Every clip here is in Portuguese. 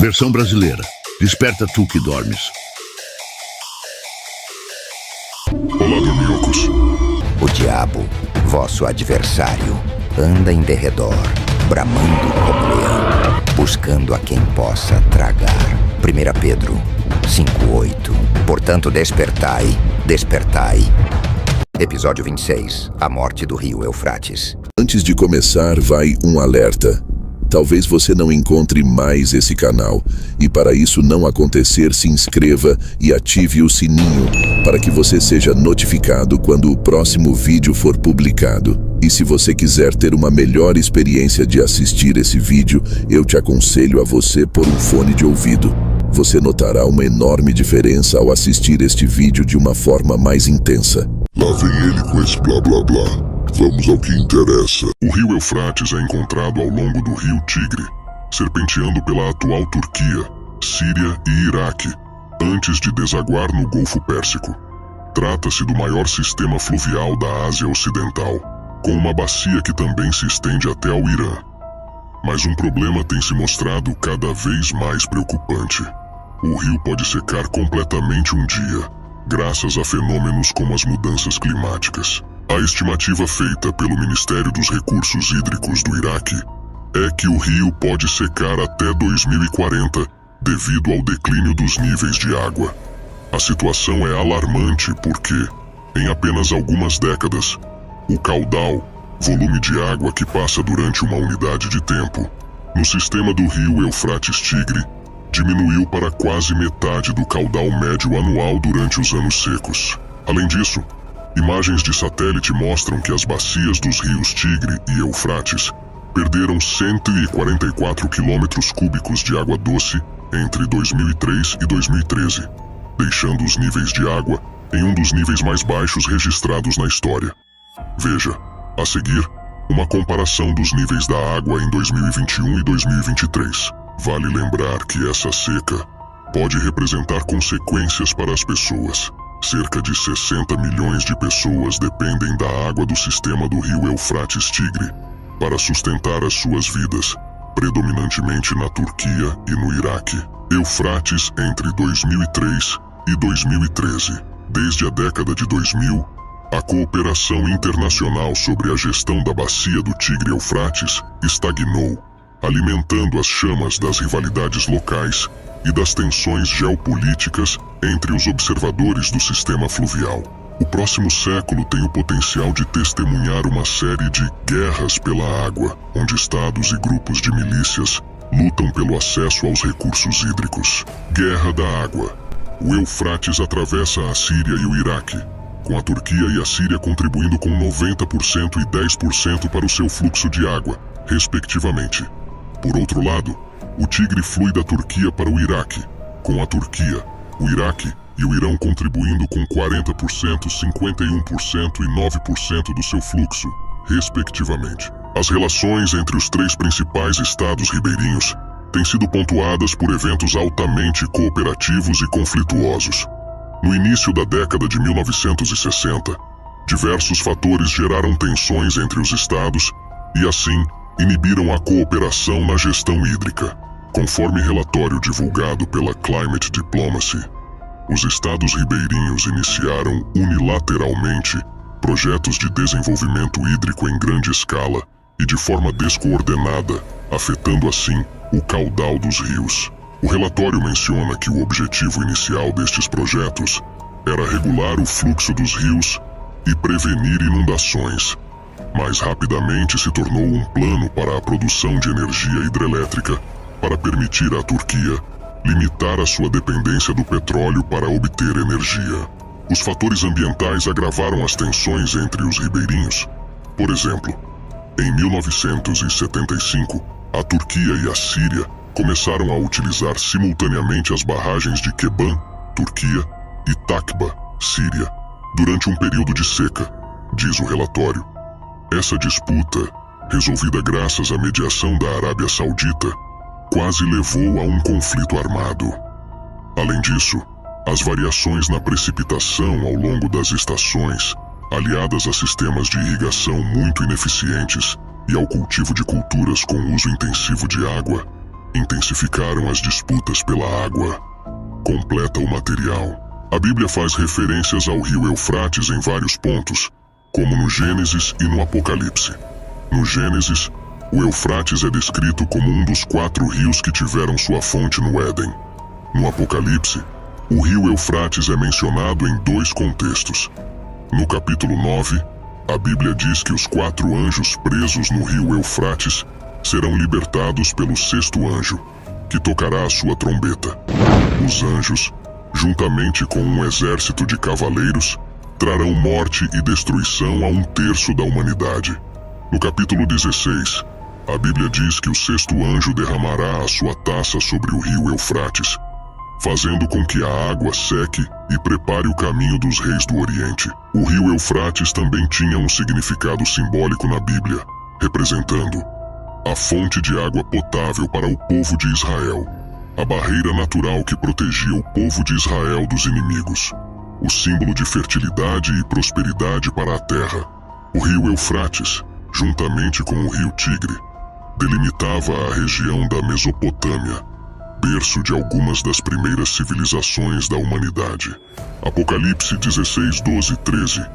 Versão brasileira. Desperta tu que dormes. Olá, dorminhocos. O diabo, vosso adversário, anda em derredor, bramando como leão, buscando a quem possa tragar. 1 Pedro 5:8. Portanto, despertai, despertai. Episódio 26. A morte do rio Eufrates. Antes de começar, vai um alerta. Talvez você não encontre mais esse canal, e para isso não acontecer, se inscreva e ative o sininho para que você seja notificado quando o próximo vídeo for publicado. E se você quiser ter uma melhor experiência de assistir esse vídeo, eu te aconselho a você pôr um fone de ouvido. Você notará uma enorme diferença ao assistir este vídeo de uma forma mais intensa. Lá vem ele com esse blá blá blá. Vamos ao que interessa. O rio Eufrates é encontrado ao longo do rio Tigre, serpenteando pela atual Turquia, Síria e Iraque, antes de desaguar no Golfo Pérsico. Trata-se do maior sistema fluvial da Ásia Ocidental, com uma bacia que também se estende até ao Irã. Mas um problema tem se mostrado cada vez mais preocupante. O rio pode secar completamente um dia, graças a fenômenos como as mudanças climáticas. A estimativa feita pelo Ministério dos Recursos Hídricos do Iraque é que o rio pode secar até 2040 devido ao declínio dos níveis de água. A situação é alarmante porque, em apenas algumas décadas, o caudal, volume de água que passa durante uma unidade de tempo, no sistema do rio Eufrates-Tigre, diminuiu para quase metade do caudal médio anual durante os anos secos. Além disso, imagens de satélite mostram que as bacias dos rios Tigre e Eufrates perderam 144 quilômetros cúbicos de água doce entre 2003 e 2013, deixando os níveis de água em um dos níveis mais baixos registrados na história. Veja, a seguir, uma comparação dos níveis da água em 2021 e 2023. Vale lembrar que essa seca pode representar consequências para as pessoas. Cerca de 60 milhões de pessoas dependem da água do sistema do rio Eufrates-Tigre para sustentar as suas vidas, predominantemente na Turquia e no Iraque. Eufrates entre 2003 e 2013. Desde a década de 2000, a cooperação internacional sobre a gestão da bacia do Tigre-Eufrates estagnou, alimentando as chamas das rivalidades locais e das tensões geopolíticas entre os observadores do sistema fluvial. O próximo século tem o potencial de testemunhar uma série de guerras pela água, onde estados e grupos de milícias lutam pelo acesso aos recursos hídricos. Guerra da água. O Eufrates atravessa a Síria e o Iraque, com a Turquia e a Síria contribuindo com 90% e 10% para o seu fluxo de água, respectivamente. Por outro lado, o Tigre flui da Turquia para o Iraque, com a Turquia, o Iraque e o Irão contribuindo com 40%, 51% e 9% do seu fluxo, respectivamente. As relações entre os três principais estados ribeirinhos têm sido pontuadas por eventos altamente cooperativos e conflituosos. No início da década de 1960, diversos fatores geraram tensões entre os estados e, assim, inibiram a cooperação na gestão hídrica. Conforme relatório divulgado pela Climate Diplomacy, os estados ribeirinhos iniciaram unilateralmente projetos de desenvolvimento hídrico em grande escala e de forma descoordenada, afetando assim o caudal dos rios. O relatório menciona que o objetivo inicial destes projetos era regular o fluxo dos rios e prevenir inundações, mas rapidamente se tornou um plano para a produção de energia hidrelétrica para permitir à Turquia limitar a sua dependência do petróleo para obter energia. Os fatores ambientais agravaram as tensões entre os ribeirinhos. Por exemplo, em 1975, a Turquia e a Síria começaram a utilizar simultaneamente as barragens de Keban, Turquia, e Takba, Síria, durante um período de seca, diz o relatório. Essa disputa, resolvida graças à mediação da Arábia Saudita, quase levou a um conflito armado. Além disso, as variações na precipitação ao longo das estações, aliadas a sistemas de irrigação muito ineficientes e ao cultivo de culturas com uso intensivo de água, intensificaram as disputas pela água. Completa o material. A Bíblia faz referências ao rio Eufrates em vários pontos, como no Gênesis e no Apocalipse. No Gênesis, o Eufrates é descrito como um dos 4 rios que tiveram sua fonte no Éden. No Apocalipse, o rio Eufrates é mencionado em 2 contextos. No capítulo 9, a Bíblia diz que os 4 anjos presos no rio Eufrates serão libertados pelo 6º anjo, que tocará a sua trombeta. Os anjos, juntamente com um exército de cavaleiros, trarão morte e destruição a 1/3 da humanidade. No capítulo 16, a Bíblia diz que o 6º anjo derramará a sua taça sobre o rio Eufrates, fazendo com que a água seque e prepare o caminho dos reis do Oriente. O rio Eufrates também tinha um significado simbólico na Bíblia, representando a fonte de água potável para o povo de Israel, a barreira natural que protegia o povo de Israel dos inimigos, o símbolo de fertilidade e prosperidade para a terra. O rio Eufrates, juntamente com o rio Tigre, delimitava a região da Mesopotâmia, berço de algumas das primeiras civilizações da humanidade. Apocalipse 16, 12 e 13.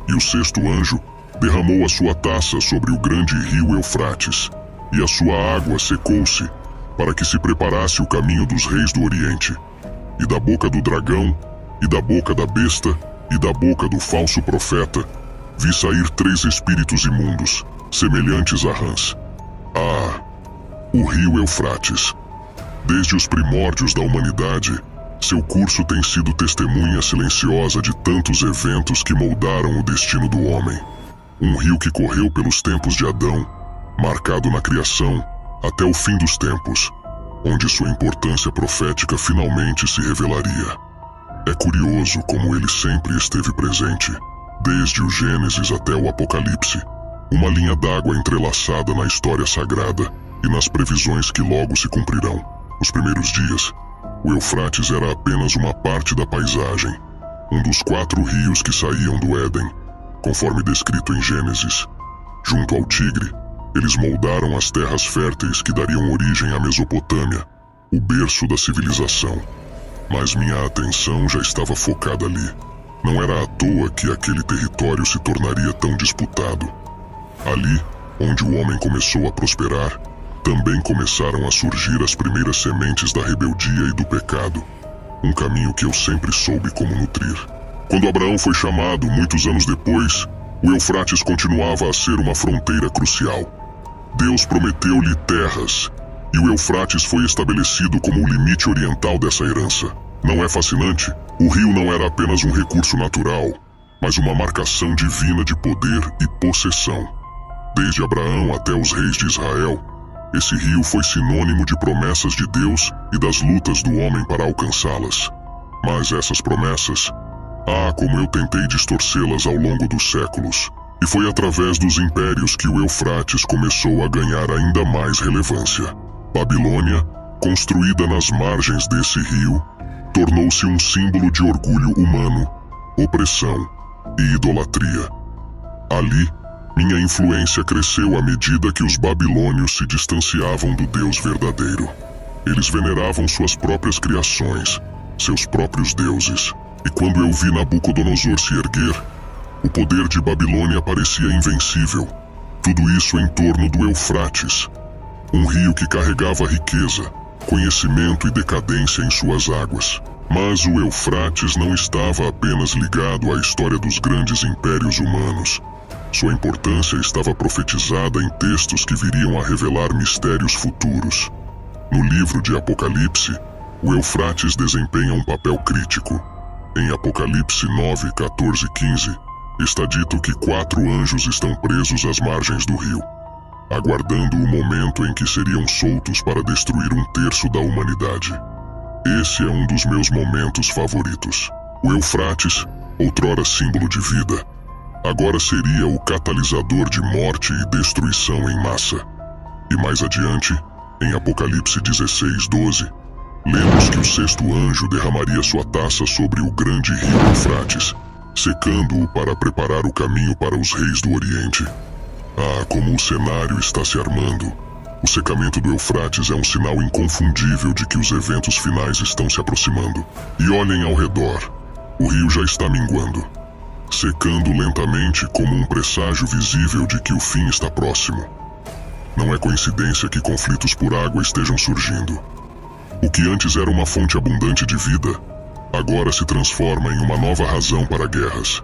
E o 6º anjo derramou a sua taça sobre o grande rio Eufrates, e a sua água secou-se, para que se preparasse o caminho dos reis do Oriente. E da boca do dragão, e da boca da besta, e da boca do falso profeta, vi sair 3 espíritos imundos, semelhantes a rãs. O rio Eufrates. Desde os primórdios da humanidade, seu curso tem sido testemunha silenciosa de tantos eventos que moldaram o destino do homem. Um rio que correu pelos tempos de Adão, marcado na criação, até o fim dos tempos, onde sua importância profética finalmente se revelaria. É curioso como ele sempre esteve presente, desde o Gênesis até o Apocalipse, uma linha d'água entrelaçada na história sagrada e nas previsões que logo se cumprirão. Nos primeiros dias, o Eufrates era apenas uma parte da paisagem, um dos 4 rios que saíam do Éden, conforme descrito em Gênesis. Junto ao Tigre, eles moldaram as terras férteis que dariam origem à Mesopotâmia, o berço da civilização. Mas minha atenção já estava focada ali. Não era à toa que aquele território se tornaria tão disputado. Ali, onde o homem começou a prosperar, também começaram a surgir as primeiras sementes da rebeldia e do pecado, um caminho que eu sempre soube como nutrir. Quando Abraão foi chamado, muitos anos depois, o Eufrates continuava a ser uma fronteira crucial. Deus prometeu-lhe terras, e o Eufrates foi estabelecido como o limite oriental dessa herança. Não é fascinante? O rio não era apenas um recurso natural, mas uma marcação divina de poder e possessão. Desde Abraão até os reis de Israel, esse rio foi sinônimo de promessas de Deus e das lutas do homem para alcançá-las. Mas essas promessas, como eu tentei distorcê-las ao longo dos séculos. E foi através dos impérios que o Eufrates começou a ganhar ainda mais relevância. Babilônia, construída nas margens desse rio, tornou-se um símbolo de orgulho humano, opressão e idolatria. Ali, minha influência cresceu à medida que os babilônios se distanciavam do Deus verdadeiro. Eles veneravam suas próprias criações, seus próprios deuses. E quando eu vi Nabucodonosor se erguer, o poder de Babilônia parecia invencível. Tudo isso em torno do Eufrates, um rio que carregava riqueza, conhecimento e decadência em suas águas. Mas o Eufrates não estava apenas ligado à história dos grandes impérios humanos. Sua importância estava profetizada em textos que viriam a revelar mistérios futuros. No livro de Apocalipse, o Eufrates desempenha um papel crítico. Em Apocalipse 9, 14 e 15, está dito que 4 anjos estão presos às margens do rio, aguardando o momento em que seriam soltos para destruir 1/3 da humanidade. Esse é um dos meus momentos favoritos. O Eufrates, outrora símbolo de vida, agora seria o catalisador de morte e destruição em massa. E mais adiante, em Apocalipse 16, 12, lemos que o 6º anjo derramaria sua taça sobre o grande rio Eufrates, secando-o para preparar o caminho para os reis do Oriente. Como o cenário está se armando. O secamento do Eufrates é um sinal inconfundível de que os eventos finais estão se aproximando. E olhem ao redor. O rio já está minguando, secando lentamente como um presságio visível de que o fim está próximo. Não é coincidência que conflitos por água estejam surgindo. O que antes era uma fonte abundante de vida, agora se transforma em uma nova razão para guerras.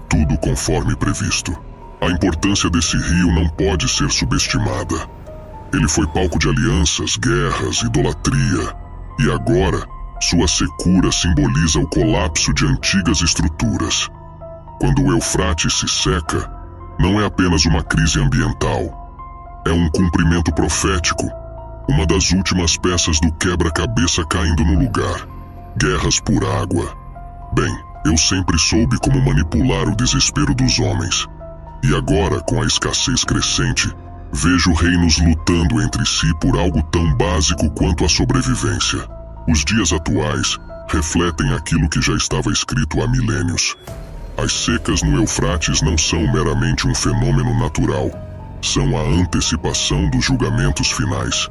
Tudo conforme previsto. A importância desse rio não pode ser subestimada. Ele foi palco de alianças, guerras, idolatria, e agora sua secura simboliza o colapso de antigas estruturas. Quando o Eufrates se seca, não é apenas uma crise ambiental. É um cumprimento profético, uma das últimas peças do quebra-cabeça caindo no lugar. Guerras por água. Bem, eu sempre soube como manipular o desespero dos homens. E agora, com a escassez crescente, vejo reinos lutando entre si por algo tão básico quanto a sobrevivência. Os dias atuais refletem aquilo que já estava escrito há milênios. As secas no Eufrates não são meramente um fenômeno natural, são a antecipação dos julgamentos finais.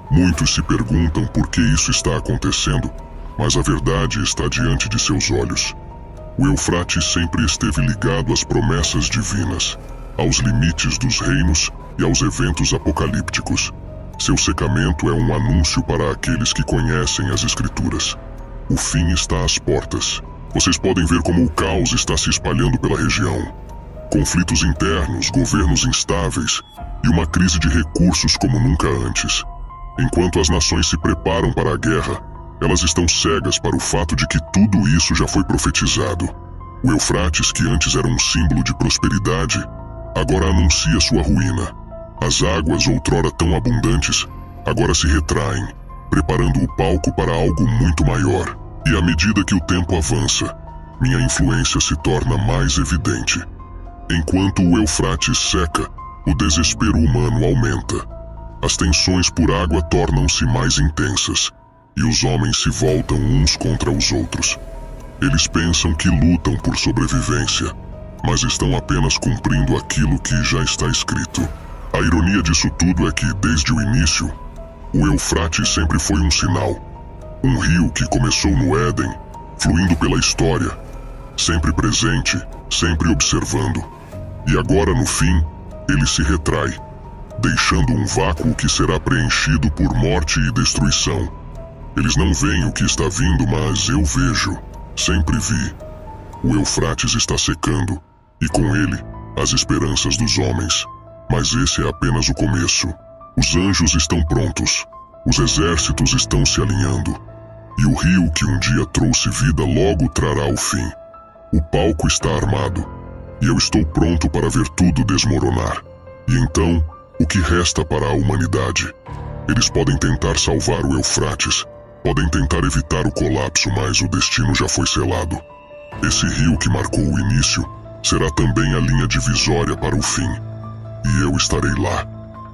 Muitos se perguntam por que isso está acontecendo, mas a verdade está diante de seus olhos. O Eufrates sempre esteve ligado às promessas divinas, aos limites dos reinos e aos eventos apocalípticos. Seu secamento é um anúncio para aqueles que conhecem as Escrituras. O fim está às portas. Vocês podem ver como o caos está se espalhando pela região. Conflitos internos, governos instáveis e uma crise de recursos como nunca antes. Enquanto as nações se preparam para a guerra, elas estão cegas para o fato de que tudo isso já foi profetizado. O Eufrates, que antes era um símbolo de prosperidade, agora anuncia sua ruína. As águas, outrora tão abundantes, agora se retraem, preparando o palco para algo muito maior. E à medida que o tempo avança, minha influência se torna mais evidente. Enquanto o Eufrates seca, o desespero humano aumenta. As tensões por água tornam-se mais intensas, e os homens se voltam uns contra os outros. Eles pensam que lutam por sobrevivência, mas estão apenas cumprindo aquilo que já está escrito. A ironia disso tudo é que, desde o início, o Eufrates sempre foi um sinal. Um rio que começou no Éden, fluindo pela história, sempre presente, sempre observando. E agora, no fim, ele se retrai, deixando um vácuo que será preenchido por morte e destruição. Eles não veem o que está vindo, mas eu vejo, sempre vi. O Eufrates está secando, e com ele, as esperanças dos homens. Mas esse é apenas o começo. Os anjos estão prontos, os exércitos estão se alinhando, e o rio que um dia trouxe vida logo trará o fim. O palco está armado, e eu estou pronto para ver tudo desmoronar. E então, o que resta para a humanidade? Eles podem tentar salvar o Eufrates, podem tentar evitar o colapso, mas o destino já foi selado. Esse rio que marcou o início será também a linha divisória para o fim. E eu estarei lá,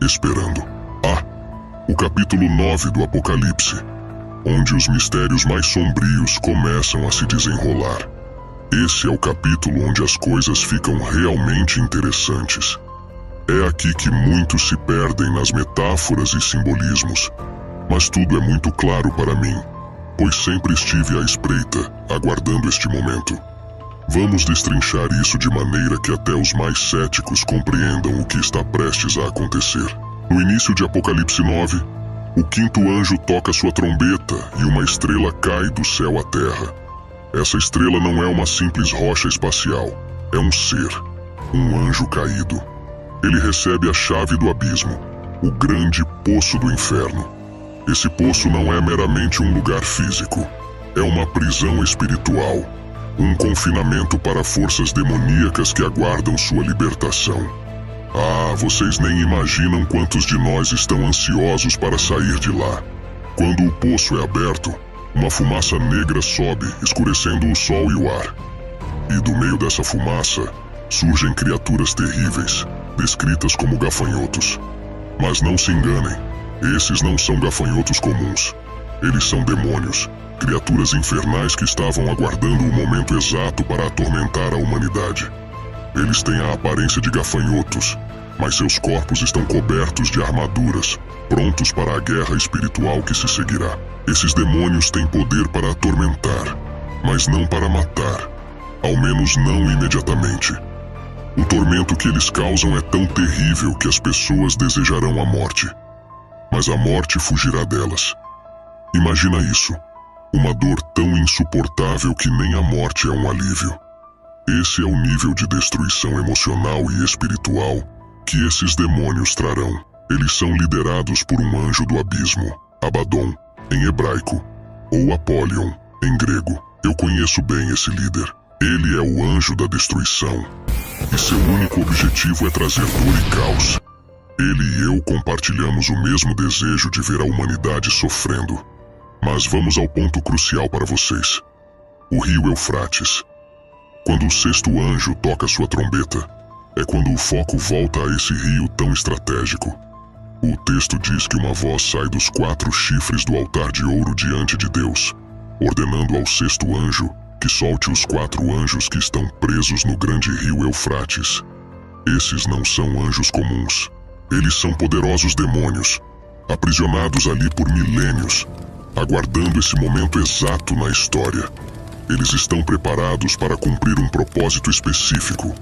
esperando. O capítulo 9 do Apocalipse, onde os mistérios mais sombrios começam a se desenrolar. Esse é o capítulo onde as coisas ficam realmente interessantes. É aqui que muitos se perdem nas metáforas e simbolismos. Mas tudo é muito claro para mim, pois sempre estive à espreita, aguardando este momento. Vamos destrinchar isso de maneira que até os mais céticos compreendam o que está prestes a acontecer. No início de Apocalipse 9, o quinto anjo toca sua trombeta e uma estrela cai do céu à terra. Essa estrela não é uma simples rocha espacial, é um ser, um anjo caído. Ele recebe a chave do abismo, o grande poço do inferno. Esse poço não é meramente um lugar físico, é uma prisão espiritual, um confinamento para forças demoníacas que aguardam sua libertação. Vocês nem imaginam quantos de nós estão ansiosos para sair de lá. Quando o poço é aberto, uma fumaça negra sobe, escurecendo o sol e o ar. E do meio dessa fumaça, surgem criaturas terríveis, descritas como gafanhotos. Mas não se enganem, esses não são gafanhotos comuns. Eles são demônios, criaturas infernais que estavam aguardando o momento exato para atormentar a humanidade. Eles têm a aparência de gafanhotos, mas seus corpos estão cobertos de armaduras, prontos para a guerra espiritual que se seguirá. Esses demônios têm poder para atormentar, mas não para matar, ao menos não imediatamente. O tormento que eles causam é tão terrível que as pessoas desejarão a morte, mas a morte fugirá delas. Imagina isso, uma dor tão insuportável que nem a morte é um alívio. Esse é o nível de destruição emocional e espiritual que esses demônios trarão. Eles são liderados por um anjo do abismo, Abaddon, em hebraico, ou Apollyon, em grego. Eu conheço bem esse líder. Ele é o anjo da destruição, e seu único objetivo é trazer dor e caos. Ele e eu compartilhamos o mesmo desejo de ver a humanidade sofrendo. Mas vamos ao ponto crucial para vocês. O rio Eufrates. Quando o sexto anjo toca sua trombeta, é quando o foco volta a esse rio tão estratégico. O texto diz que uma voz sai dos 4 chifres do altar de ouro diante de Deus, ordenando ao sexto anjo que solte os 4 anjos que estão presos no grande rio Eufrates. Esses não são anjos comuns. Eles são poderosos demônios, aprisionados ali por milênios, aguardando esse momento exato na história. Eles estão preparados para cumprir um propósito específico: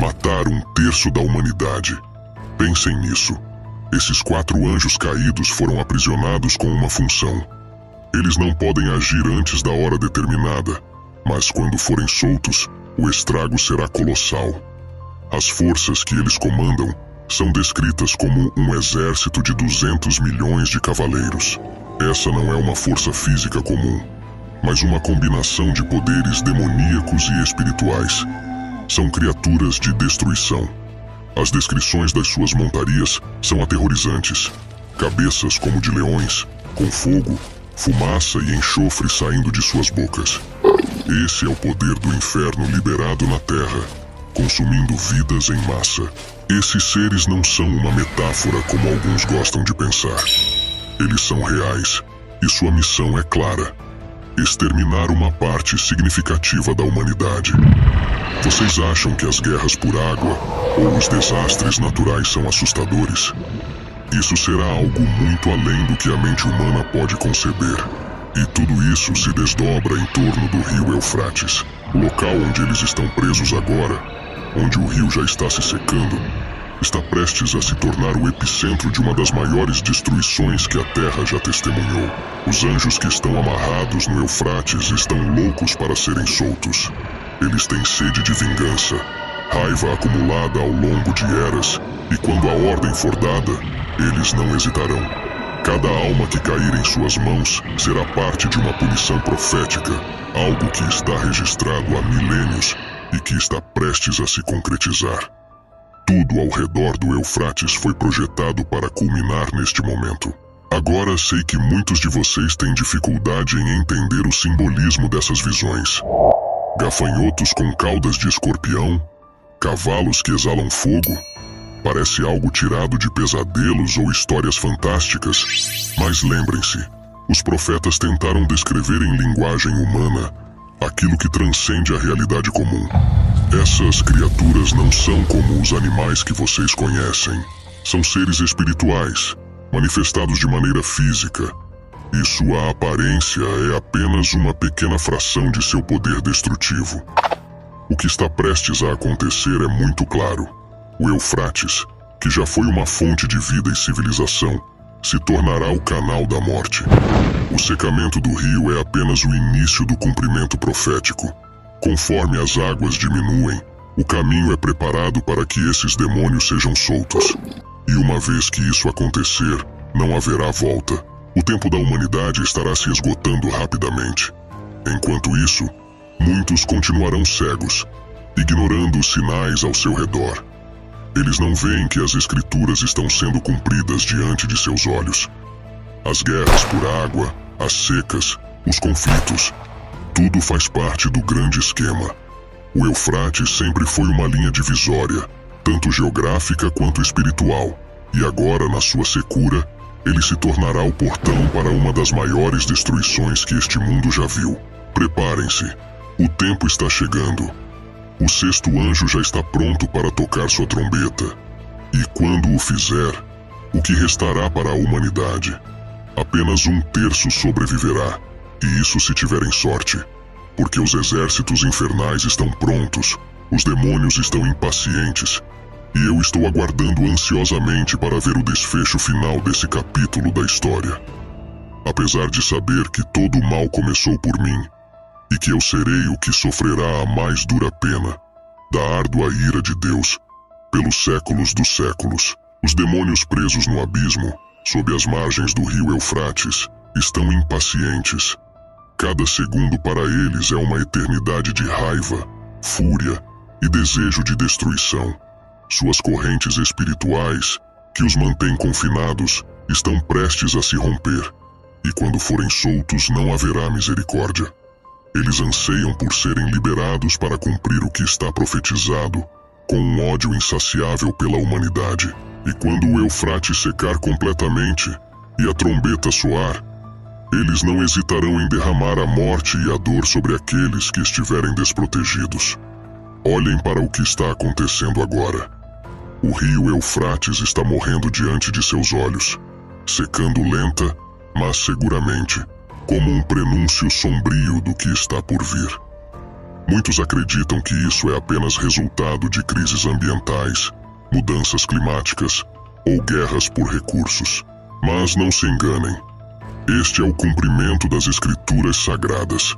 matar 1/3 da humanidade. Pensem nisso. Esses 4 anjos caídos foram aprisionados com uma função. Eles não podem agir antes da hora determinada, mas quando forem soltos, o estrago será colossal. As forças que eles comandam são descritas como um exército de 200 milhões de cavaleiros. Essa não é uma força física comum, mas uma combinação de poderes demoníacos e espirituais. São criaturas de destruição. As descrições das suas montarias são aterrorizantes. Cabeças como de leões, com fogo, fumaça e enxofre saindo de suas bocas. Esse é o poder do inferno liberado na Terra, consumindo vidas em massa. Esses seres não são uma metáfora como alguns gostam de pensar. Eles são reais, e sua missão é clara: exterminar uma parte significativa da humanidade. Vocês acham que as guerras por água ou os desastres naturais são assustadores? Isso será algo muito além do que a mente humana pode conceber. E tudo isso se desdobra em torno do rio Eufrates, o local onde eles estão presos agora, onde o rio já está se secando, está prestes a se tornar o epicentro de uma das maiores destruições que a Terra já testemunhou. Os anjos que estão amarrados no Eufrates estão loucos para serem soltos. Eles têm sede de vingança, raiva acumulada ao longo de eras, e quando a ordem for dada, eles não hesitarão. Cada alma que cair em suas mãos será parte de uma punição profética, algo que está registrado há milênios e que está prestes a se concretizar. Tudo ao redor do Eufrates foi projetado para culminar neste momento. Agora sei que muitos de vocês têm dificuldade em entender o simbolismo dessas visões. Gafanhotos com caudas de escorpião, cavalos que exalam fogo. Parece algo tirado de pesadelos ou histórias fantásticas. Mas lembrem-se, os profetas tentaram descrever em linguagem humana aquilo que transcende a realidade comum. Essas criaturas não são como os animais que vocês conhecem. São seres espirituais, manifestados de maneira física, e sua aparência é apenas uma pequena fração de seu poder destrutivo. O que está prestes a acontecer é muito claro. O Eufrates, que já foi uma fonte de vida e civilização, se tornará o canal da morte. O secamento do rio é apenas o início do cumprimento profético. Conforme as águas diminuem, o caminho é preparado para que esses demônios sejam soltos. E uma vez que isso acontecer, não haverá volta. O tempo da humanidade estará se esgotando rapidamente. Enquanto isso, muitos continuarão cegos, ignorando os sinais ao seu redor. Eles não veem que as escrituras estão sendo cumpridas diante de seus olhos. As guerras por água, as secas, os conflitos, tudo faz parte do grande esquema. O Eufrates sempre foi uma linha divisória, tanto geográfica quanto espiritual, e agora, na sua secura, ele se tornará o portão para uma das maiores destruições que este mundo já viu. Preparem-se, o tempo está chegando. O sexto anjo já está pronto para tocar sua trombeta, E quando o fizer, o que restará para a humanidade? Apenas 1/3 sobreviverá, e isso se tiverem sorte, porque os exércitos infernais estão prontos, os demônios estão impacientes, e eu estou aguardando ansiosamente para ver o desfecho final desse capítulo da história. Apesar de saber que todo o mal começou por mim, e que eu serei o que sofrerá a mais dura pena da árdua ira de Deus pelos séculos dos séculos, os demônios presos no abismo, sob as margens do rio Eufrates, estão impacientes. Cada segundo para eles é uma eternidade de raiva, fúria e desejo de destruição. Suas correntes espirituais, que os mantêm confinados, estão prestes a se romper, e quando forem soltos não haverá misericórdia. Eles anseiam por serem liberados para cumprir o que está profetizado, com um ódio insaciável pela humanidade. E quando o Eufrates secar completamente e a trombeta soar, eles não hesitarão em derramar a morte e a dor sobre aqueles que estiverem desprotegidos. Olhem para o que está acontecendo agora. O rio Eufrates está morrendo diante de seus olhos, secando lenta, mas seguramente, como um prenúncio sombrio do que está por vir. Muitos acreditam que isso é apenas resultado de crises ambientais, mudanças climáticas ou guerras por recursos. Mas não se enganem. Este é o cumprimento das Escrituras Sagradas.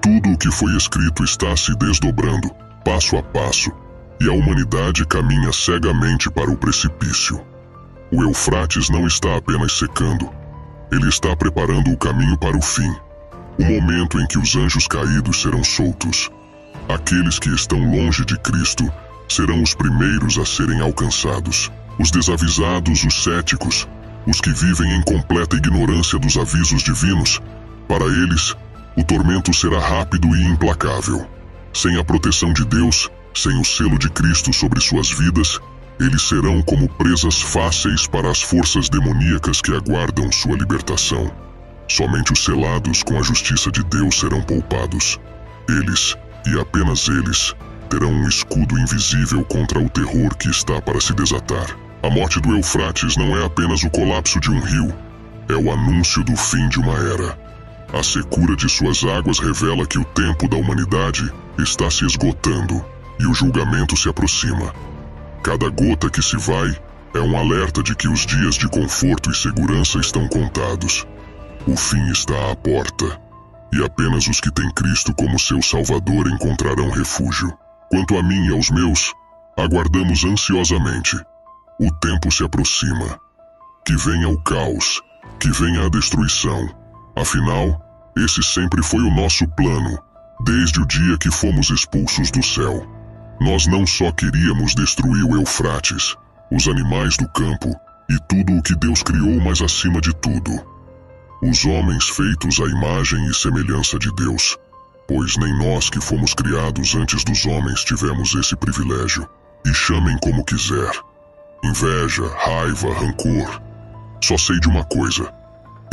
Tudo o que foi escrito está se desdobrando, passo a passo, e a humanidade caminha cegamente para o precipício. O Eufrates não está apenas secando, ele está preparando o caminho para o fim, o momento em que os anjos caídos serão soltos. Aqueles que estão longe de Cristo serão os primeiros a serem alcançados. Os desavisados, os céticos, os que vivem em completa ignorância dos avisos divinos, para eles, o tormento será rápido e implacável. Sem a proteção de Deus, sem o selo de Cristo sobre suas vidas, eles serão como presas fáceis para as forças demoníacas que aguardam sua libertação. Somente os selados com a justiça de Deus serão poupados. Eles, e apenas eles, terão um escudo invisível contra o terror que está para se desatar. A morte do Eufrates não é apenas o colapso de um rio, é o anúncio do fim de uma era. A secura de suas águas revela que o tempo da humanidade está se esgotando e o julgamento se aproxima. Cada gota que se vai é um alerta de que os dias de conforto e segurança estão contados. O fim está à porta, e apenas os que têm Cristo como seu Salvador encontrarão refúgio. Quanto a mim e aos meus, aguardamos ansiosamente. O tempo se aproxima. Que venha o caos, que venha a destruição. Afinal, esse sempre foi o nosso plano, desde o dia que fomos expulsos do céu. Nós não só queríamos destruir o Eufrates, os animais do campo e tudo o que Deus criou, mas acima de tudo, os homens feitos à imagem e semelhança de Deus, pois nem nós que fomos criados antes dos homens tivemos esse privilégio. E chamem como quiser. Inveja, raiva, rancor. Só sei de uma coisa.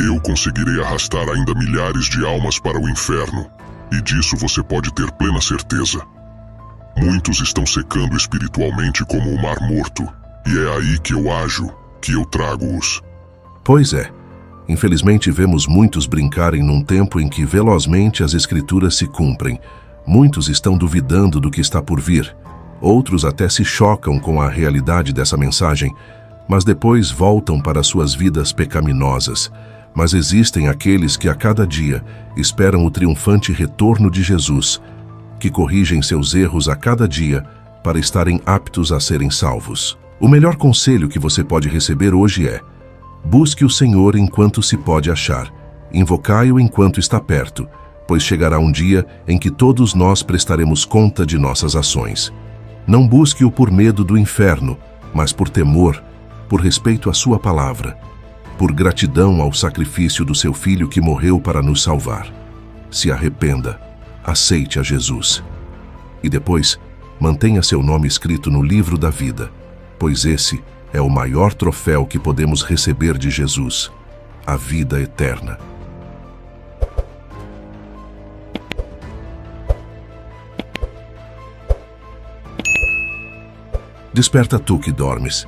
Eu conseguirei arrastar ainda milhares de almas para o inferno, e disso você pode ter plena certeza. Muitos estão secando espiritualmente como o mar morto, e é aí que eu ajo, que eu trago-os. Pois é. Infelizmente vemos muitos brincarem num tempo em que velozmente as escrituras se cumprem. Muitos estão duvidando do que está por vir. Outros até se chocam com a realidade dessa mensagem, mas depois voltam para suas vidas pecaminosas. Mas existem aqueles que a cada dia esperam o triunfante retorno de Jesus, que corrigem seus erros a cada dia para estarem aptos a serem salvos. O melhor conselho que você pode receber hoje é: busque o Senhor enquanto se pode achar, invocai-o enquanto está perto, pois chegará um dia em que todos nós prestaremos conta de nossas ações. Não busque-o por medo do inferno, mas por temor, por respeito à sua palavra, por gratidão ao sacrifício do seu Filho que morreu para nos salvar. Se arrependa, aceite a Jesus. E depois, mantenha seu nome escrito no livro da vida, pois esse é o maior troféu que podemos receber de Jesus, a vida eterna. Desperta tu que dormes.